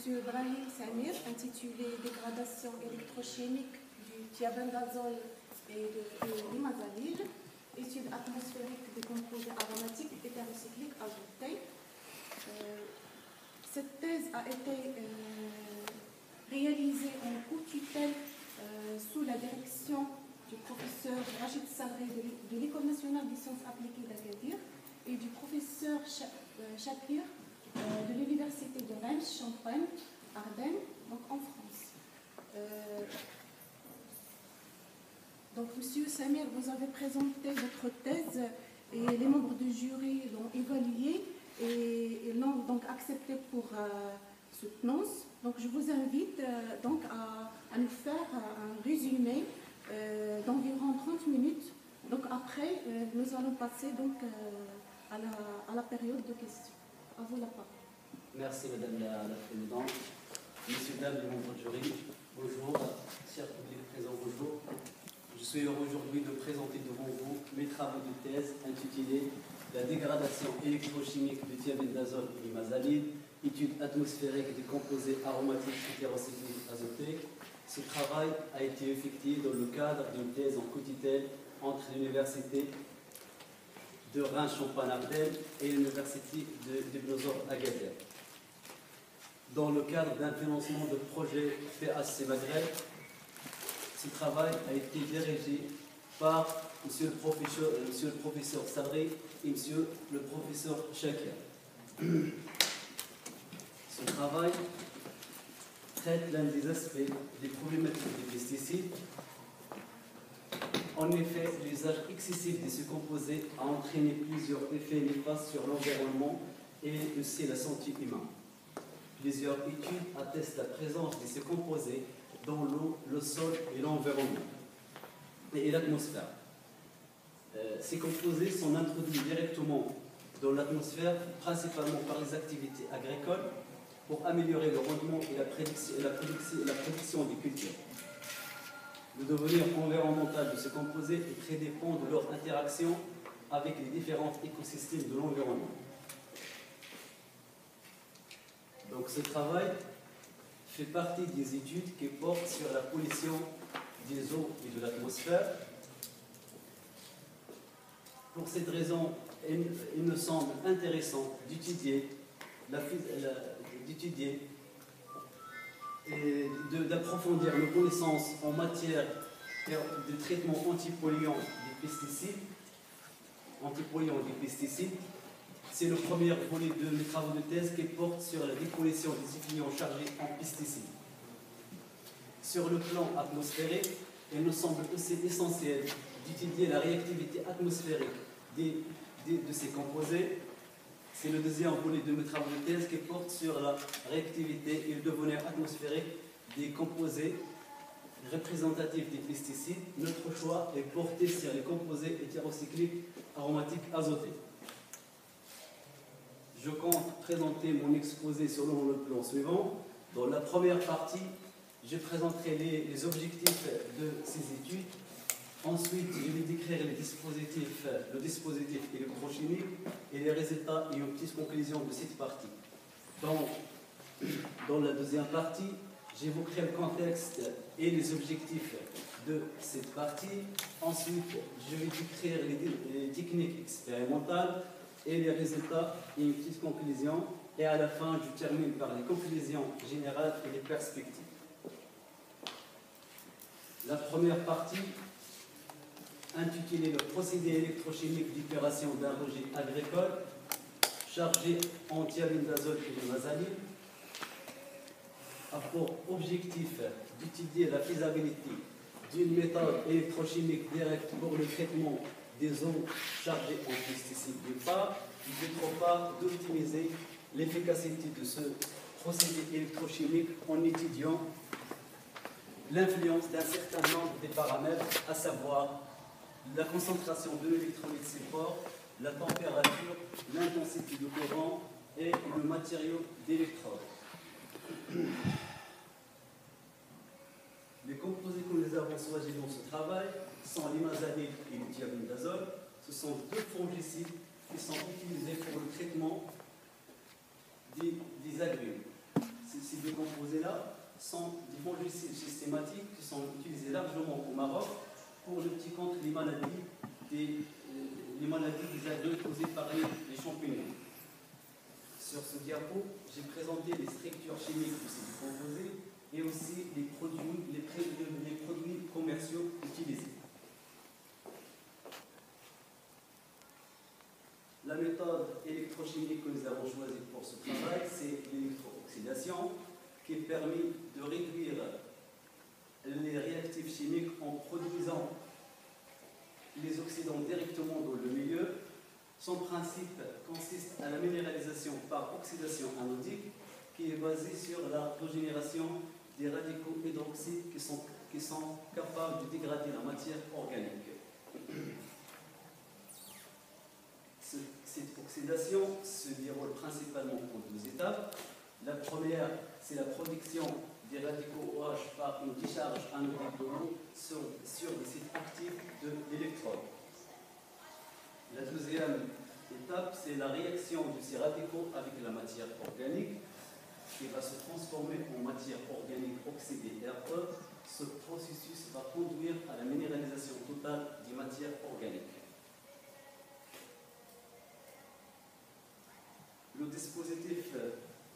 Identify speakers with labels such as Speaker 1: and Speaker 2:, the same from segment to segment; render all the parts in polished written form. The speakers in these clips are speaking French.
Speaker 1: M. Brahim Samir, intitulé Dégradation électrochimique du thiabendazole et de l'imazalil, étude atmosphérique des composés aromatiques hétérocycliques azotés. Cette thèse a été réalisée en co-tutelle sous la direction du professeur Rachid Sabri de l'École nationale des sciences appliquées d'Agadir et du professeur Shapir de l'Université de Reims, Champagne, Ardennes, donc en France. Donc, Monsieur Samir, vous avez présenté votre thèse et les membres du jury l'ont évaluée et l'ont donc accepté pour soutenance. Donc, je vous invite donc à nous faire un résumé d'environ 30 minutes. Donc, après, nous allons passer donc à la période de questions. À vous la parole.
Speaker 2: Merci Madame la Présidente. Messieurs, dames, les membres du jury, bonjour. Chers publics présents, bonjour. Je suis heureux aujourd'hui de présenter devant vous mes travaux de thèse intitulés La dégradation électrochimique du thiabendazole et l'imazalil, étude atmosphérique des composés aromatiques hétérocycliques azotés. Ce travail a été effectué dans le cadre d'une thèse en co-tutelle entre l'Université de Reims-Champagne-Ardenne et l'Université de Agadir. Dans le cadre d'un financement de projet PHC Maghreb, ce travail a été dirigé par Monsieur le professeur Sabri et Monsieur le professeur Shakir. Ce travail traite l'un des aspects des problématiques des pesticides. En effet, l'usage excessif de ces composés a entraîné plusieurs effets néfastes sur l'environnement et aussi la santé humaine. Plusieurs études attestent la présence de ces composés dans l'eau, le sol et l'environnement et l'atmosphère. Ces composés sont introduits directement dans l'atmosphère, principalement par les activités agricoles, pour améliorer le rendement et la production des cultures. Le devenir environnemental de ces composés est très dépendant de leur interaction avec les différents écosystèmes de l'environnement. Donc ce travail fait partie des études qui portent sur la pollution des eaux et de l'atmosphère. Pour cette raison, il me semble intéressant d'étudier et d'approfondir nos connaissances en matière de traitement antipolluant des pesticides. C'est le premier volet de mes travaux de thèse qui porte sur la dépollution des étudiants chargés en pesticides. Sur le plan atmosphérique, il nous semble aussi essentiel d'étudier la réactivité atmosphérique de ces composés. C'est le deuxième volet de mes travaux de thèse qui porte sur la réactivité et le devenir atmosphérique des composés représentatifs des pesticides. Notre choix est porté sur les composés hétérocycliques aromatiques azotés. Je compte présenter mon exposé selon le plan suivant. Dans la première partie, je présenterai les objectifs de ces études. Ensuite, je vais décrire le dispositif électrochimique et les résultats et une petite conclusion de cette partie. Dans la deuxième partie, j'évoquerai le contexte et les objectifs de cette partie. Ensuite, je vais décrire les techniques expérimentales et les résultats et une petite conclusion. Et à la fin, je termine par les conclusions générales et les perspectives. La première partie, intitulée Le procédé électrochimique d'opération d'un rejet agricole chargé en thiabendazole et l'imazalil, a pour objectif d'étudier la faisabilité d'une méthode électrochimique directe pour le traitement des eaux chargées en pesticides d'une part, et d'autre part d'optimiser l'efficacité de ce procédé électrochimique en étudiant l'influence d'un certain nombre de paramètres, à savoir la concentration de l'électrolyte support, la température, l'intensité du courant et le matériau d'électrode. Les composés que nous avons choisis dans ce travail sont l'imazalil et le thiabendazole. Ce sont deux fongicides qui sont utilisés pour le traitement des agrumes. Ces deux sont des fongicides systématiques qui sont utilisés largement au Maroc pour lutter contre les maladies des agneaux causées par les champignons. Sur ce diapo, j'ai présenté les structures chimiques de ces composés et aussi les produits commerciaux utilisés. La méthode électrochimique que nous avons choisie pour ce travail, c'est l'électrooxydation, qui permet de réduire les réactifs chimiques en produisant les oxydants directement dans le milieu. Son principe consiste à la minéralisation par oxydation anodique, qui est basée sur la régénération des radicaux hydroxydes qui sont capables de dégrader la matière organique. Cette oxydation se déroule principalement en deux étapes. La première, c'est la production des radicaux OH par une décharge anodique de l'eau sur les sites actifs de l'électrode. La deuxième étape, c'est la réaction de ces radicaux avec la matière organique qui va se transformer en matière organique oxydée RE. Ce processus va conduire à la minéralisation totale des matières organiques. Le dispositif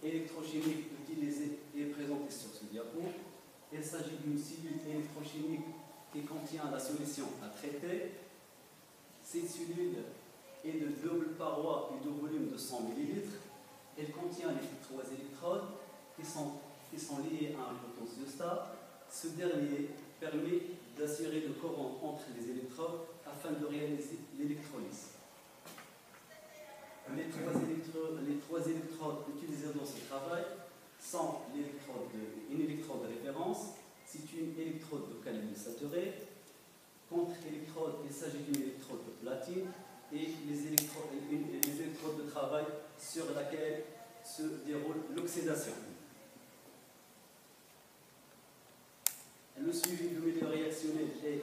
Speaker 2: électrochimique utilisé est présenté sur ce diapo. Il s'agit d'une cellule électrochimique qui contient la solution à traiter. Cette cellule est de double paroi et de volume de 100 ml. Elle contient les trois électrodes qui sont liés à un potentiostat. Ce dernier permet d'assurer le courant entre les électrodes afin de réaliser l'électrolyse. Les trois électrodes utilisées dans ce travail sont une électrode de référence, c'est une électrode de calibre saturé. Contre-électrode, il s'agit d'une électrode de platine et les électrodes de travail sur laquelle se déroule l'oxydation. Le suivi du milieu réactionnel est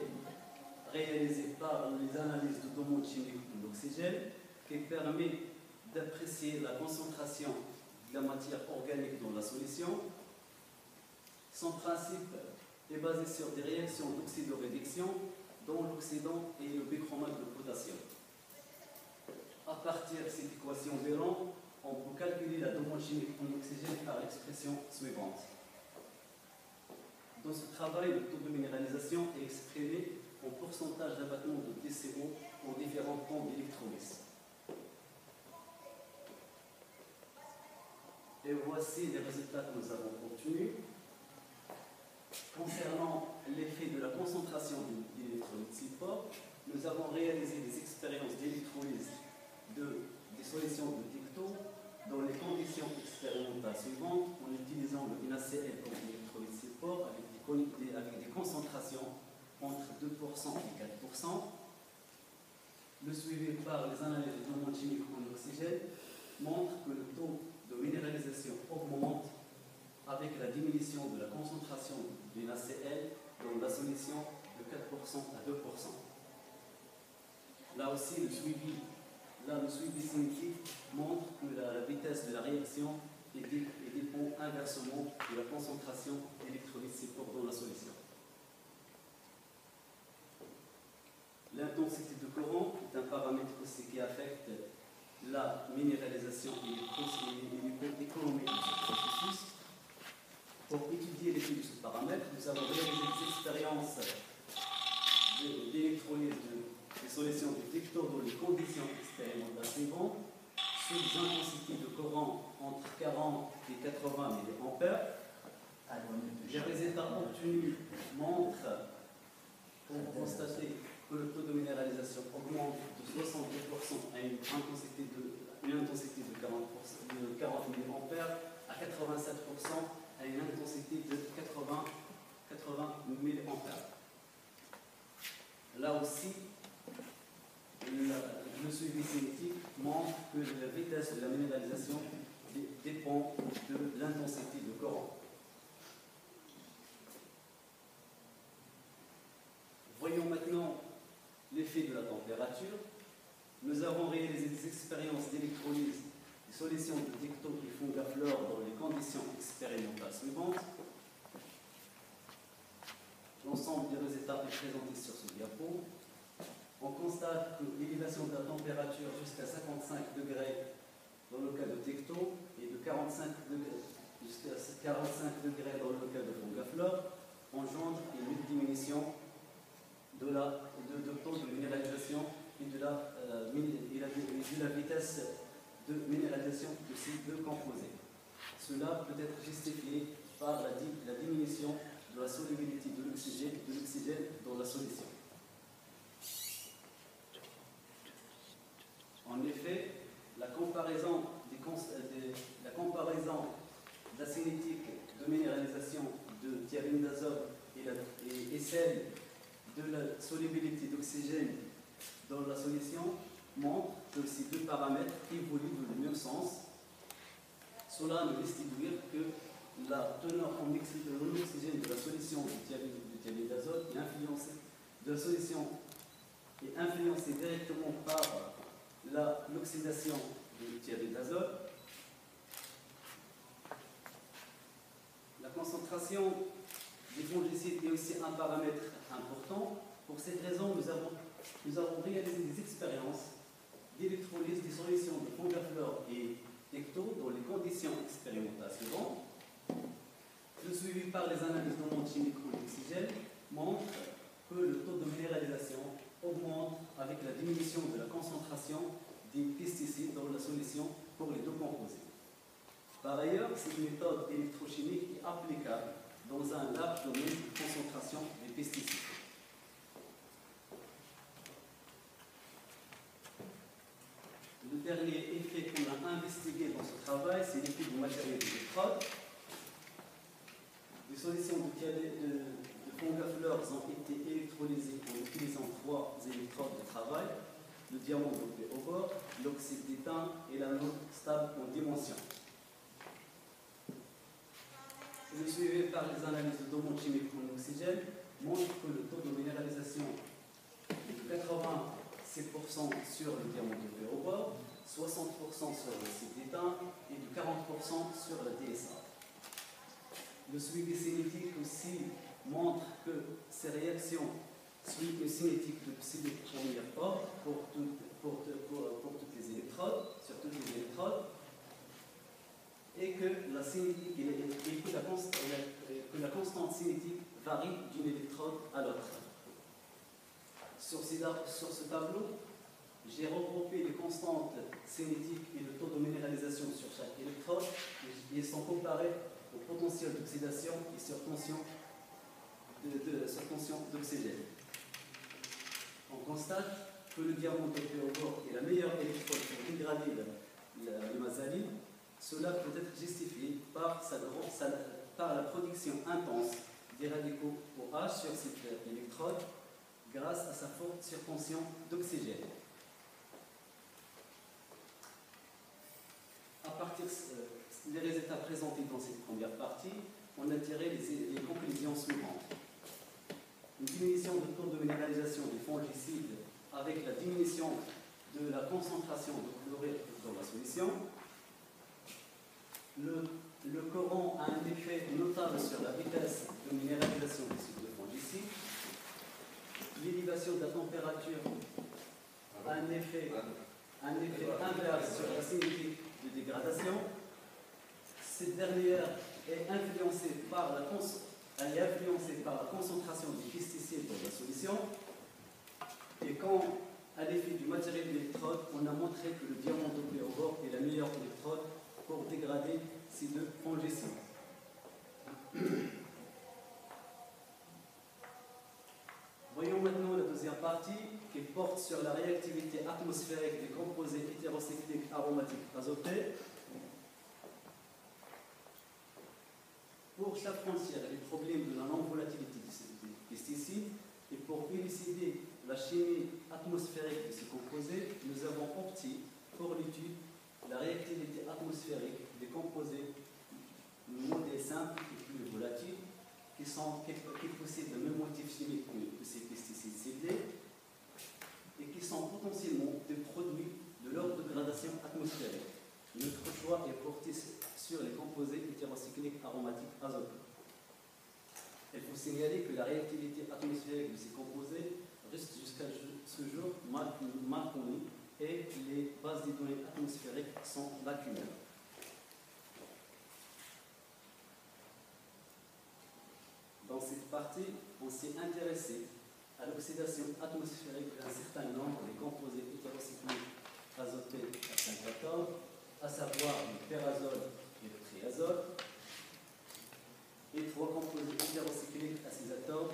Speaker 2: réalisé par les analyses de demande chimique de l'oxygène qui permet d'apprécier la concentration de la matière organique dans la solution. Son principe est basé sur des réactions d'oxydoréduction dont l'oxydant est le bichromate de potassium. À partir de cette équation Vélan, on peut calculer la demande chimique en oxygène par l'expression suivante. Dans ce travail, le taux de minéralisation est exprimé en pourcentage d'abattement de TCO pour différents temps d'électrolyse. Et voici les résultats que nous avons obtenus. Concernant l'effet de la concentration d'électrolyte support, nous avons réalisé des expériences d'électrolyse des solutions de Dicto dans les conditions expérimentales suivantes en utilisant le NaCl comme électrolyte support avec des concentrations entre 2% et 4%. Le suivi par les analyses de demande chimique en oxygène montre que le taux de minéralisation augmente avec la diminution de la concentration du NaCl dans la solution de 4% à 2%. Là aussi, le suivi cinétique montre que la vitesse de la réaction dépend inversement de la concentration d'électrolyte support dans la solution. L'intensité de courant est un paramètre aussi qui affecte la minéralisation et l'économie de ce processus. Pour étudier l'effet de ce paramètre, nous avons réalisé des expériences d'électrolyse des solutions de Dicto dans les conditions expérimentales suivantes, sous des intensités de courant entre 40 et 80 mA. Les résultats obtenus montrent, pour constater que le taux de minéralisation augmente de 62% à une intensité de 40 mA à 87% à une intensité de 80 mA. Là aussi, le suivi cinétique montre que la vitesse de la minéralisation dépend de l'intensité de courant. Voyons maintenant l'effet de la température. Nous avons réalisé des expériences d'électrolyse des solutions de Dicto et Fungaflor dans les conditions expérimentales suivantes. L'ensemble des résultats est présenté sur ce diapo. On constate que l'élévation de la température jusqu'à 55 degrés dans le cas de Tecto et de 45 degrés jusqu'à 45 degrés dans le cas de Fongaflor engendre une diminution de taux de minéralisation et de la vitesse de minéralisation de ces deux composés. Cela peut être justifié par la diminution de la solubilité de l'oxygène dans la solution. En effet, la comparaison de la cinétique de minéralisation de thiamine d'azote et celle de la solubilité d'oxygène dans la solution montre que ces deux paramètres évoluent dans le même sens. Cela nous laisse déduire que la teneur en oxygène de la solution de thiamine d'azote est influencée directement par l'oxydation du thiamine d'azote. La concentration des fongicides est aussi un paramètre important. Pour cette raison, nous avons réalisé des expériences d'électrolyse des solutions de Fongaflor et Tecto dans les conditions expérimentales suivantes. Le suivi par les analyses de monde chimique en oxygène montre que le taux de minéralisation augmente avec la diminution de la concentration des pesticides dans la solution pour les deux composés. Par ailleurs, cette méthode électrochimique est applicable dans un large domaine de concentration des pesticides. Le dernier effet qu'on a investigué dans ce travail, c'est l'effet du matériel d'électrode. Les solutions de Fongaflor ont été électrolysées en utilisant 3 électrodes de travail, le diamant dopé au bord, l'oxyde d'étain et l'anode stable en dimension. Le suivi par les analyses de dopant chimique en oxygène montre que le taux de minéralisation est de 86% sur le diamant dopé au bord, 60% sur l'oxyde d'étain et de 40% sur la DSA. Le suivi cinétique aussi montre que ces réactions suivent une cinétique de premier ordre pour toutes les électrodes, sur toutes les électrodes, et que la constante cinétique varie d'une électrode à l'autre. Sur ce tableau, j'ai regroupé les constantes cinétiques et le taux de minéralisation sur chaque électrode, et ils sont comparés au potentiel d'oxydation et sur tension d'oxygène. On constate que le diamant dopé au bord est la meilleure électrode pour dégrader l'hémazaline. Cela peut être justifié par la production intense des radicaux OH sur cette électrode grâce à sa forte surtension d'oxygène. À partir des résultats présentés dans cette première partie, on a tiré les conclusions suivantes. Une diminution du taux de minéralisation des fongicides avec la diminution de la concentration de chlorure dans la solution. Le coron a un effet notable sur la vitesse de minéralisation des cycles de fongicides. L'élévation de la température a un effet inverse sur la cinétique de dégradation. Cette dernière est influencée par la concentration des pesticides dans la solution. Et quant à l'effet du matériel d'électrode, on a montré que le diamant dopé au bord est la meilleure électrode pour dégrader ces deux fongicides. Voyons maintenant la deuxième partie qui porte sur la réactivité atmosphérique des composés hétérocycliques aromatiques azotés. Pour s'affranchir les problèmes de la non-volatilité des pesticides et pour élucider la chimie atmosphérique de ces composés, nous avons opté pour l'étude de la réactivité atmosphérique des composés modèles simples et plus volatiles qui possèdent le même motif chimique que ces pesticides ciblés et qui sont potentiellement des produits de leur dégradation atmosphérique. Notre choix est porté sur les composés hétérocycliques aromatiques azotés. Il faut signaler que la réactivité atmosphérique de ces composés reste jusqu'à ce jour mal connue et les bases de données atmosphériques sont lacunaires. Dans cette partie, on s'est intéressé à l'oxydation atmosphérique d'un certain nombre de composés hétérocycliques azotés à 5 atomes, à savoir le pérazole et le triazole, et 3 composés hétérocycliques à 6 atomes,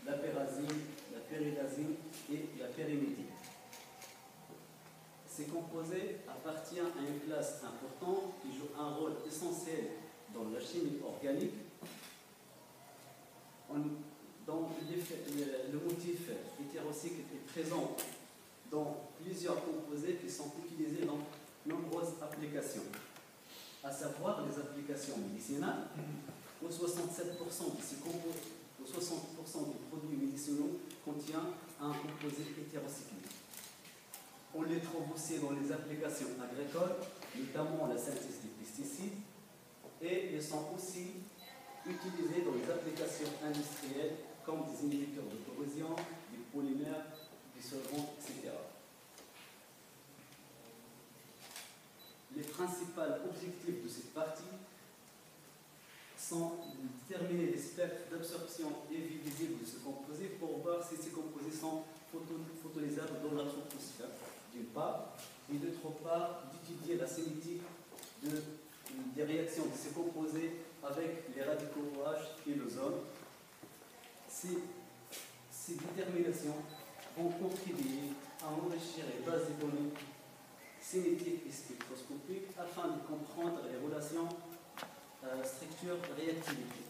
Speaker 2: la pérazine, la péridazine et la périmidine. Ces composés appartiennent à une classe importante qui joue un rôle essentiel dans la chimie organique. Le motif hétérocycle est présent dans plusieurs composés qui sont utilisés dans nombreuses applications, à savoir les applications médicinales, où 67% de ces composés, où 60% des produits médicinaux contiennent un composé hétérocyclique. On les trouve aussi dans les applications agricoles, notamment la synthèse des pesticides, et ils sont aussi utilisés dans les applications industrielles comme des inhibiteurs de corrosion, des polymères, des solvants, etc. Les principaux objectifs de cette partie sont de déterminer les spectres d'absorption et vie visible de ce composé pour voir si ces composés sont photolysables dans la troposphère, d'une part, et d'autre part, d'étudier la cinétique des réactions de ces composés avec les radicaux OH et l'ozone. Ces déterminations vont contribuer à enrichir les bases de données cinétiques et spectroscopiques afin de comprendre les relations structure-réactivité.